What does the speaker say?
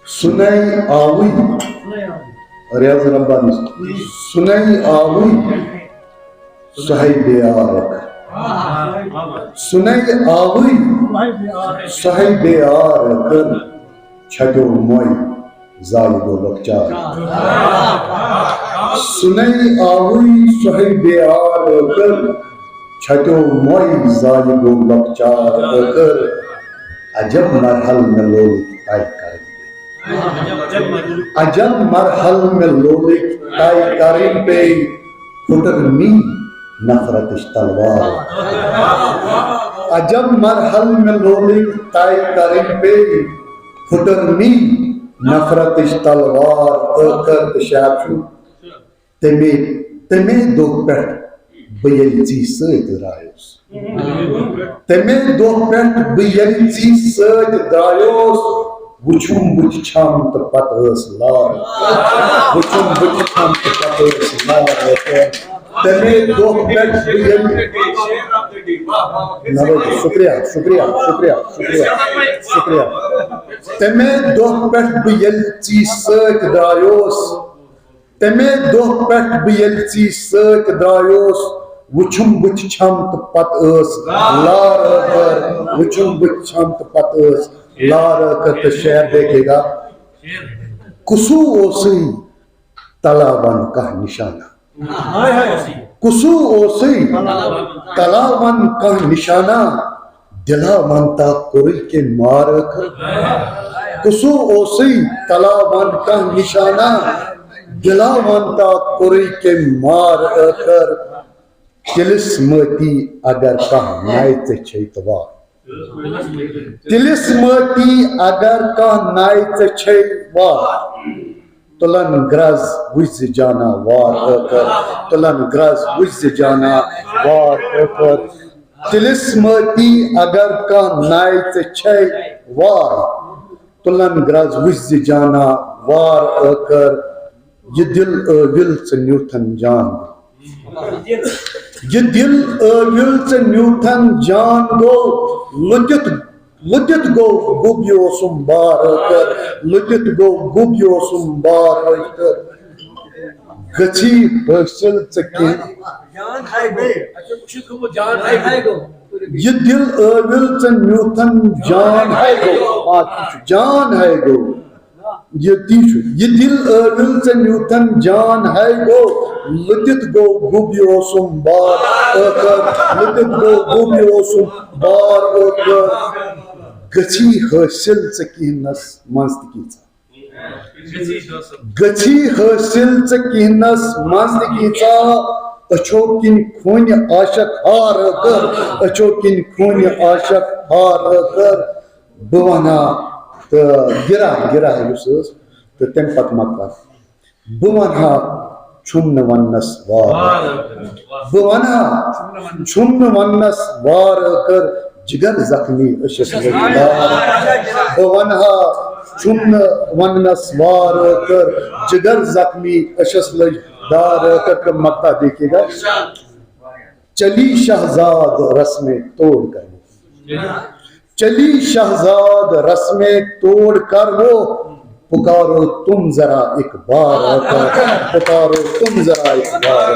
सुनाई आवी रियाज रब्बानी सुनाई आवी साहिब आरक सुनाई आवी साहिब आरक छठो मोई जालिदो बकचार सुनाई आवी साहिब आरक छठो मोई जालिदो बकचार कर अजब मरहल में लोग तय कर अजब मरहल में लोग तय करें पे फुटरनी नफरत तलवार अजब मरहल में लोग तय करें पे फुटरनी नफरत तलवार कर शायद तमे दो पे बयलजी सत रायोस तमे दो पे बयलजी सत द्रायोस वुचुम बुच छम तो पतस लार वुचुम बुच छम तो पतस लार तमे दो पे शुक्रिया शुक्रिया शुक्रिया शुक्रिया शुक्रिया तमे दो पे बयलजी सत द्रायोस तमे दो पे बयलजी सत द्रायोस वुचुम बुच छम तो पतस लार कर वुचुम बुच छम तो पतस लार कर तो शेर देखेगा कुसु ओसी तलावन का निशाना कुसु ओसी तलावन का निशाना दिला मनता कुरिल के मार कर कुसु ओसी तलावन का निशाना दिला मनता कुरिल के मार कर तिलिस्मती अगर का नायत छैतवा तिलिस्मती अगर का नायत छैतवा तुलन ग्रज विज जाना वार कर तुलन ग्रज विज जाना वार कर तिलिस्मती अगर का नायत छैतवा तुलन ग्रज विज जाना वार कर ये दिल विल से न्यूटन जान ये दिल विल से न्यूटन जान गो लुटित गो गुबियो सुम्बार कर लुटित गो गुबियो सुम्बार कर गची हासिल चके जान है गो अच्छा कुछ को जान है गो ये दिल विल से न्यूटन जान है गो जान है गो ये दिल विल से न्यूटन जान है गो लुटित गो गुबियो सुम्बार कर लुटित गो गुबियो सुम्बार कर गची हासिल सकीनस मस्त कीचा गची हासिल सकीनस मस्त कीचा अचोकिन खून आशक हार कर अचोकिन खून आशक हार कर बवना तो गिरा गिरा युसुस तो तम पत मत बवना छुमन वन्नस वार बवना छुमन वन्नस वार कर जिगर जख्मी अशस लजदार बवना छुमन वन्नस वार कर जिगर जख्मी अशस लजदार कर मक्ता देखिएगा चली शहजाद रस्में तोड़ कर चली शहजाद रस्में तोड़ कर वो पुकारो तुम जरा एक बार पुकारो तुम जरा एक बार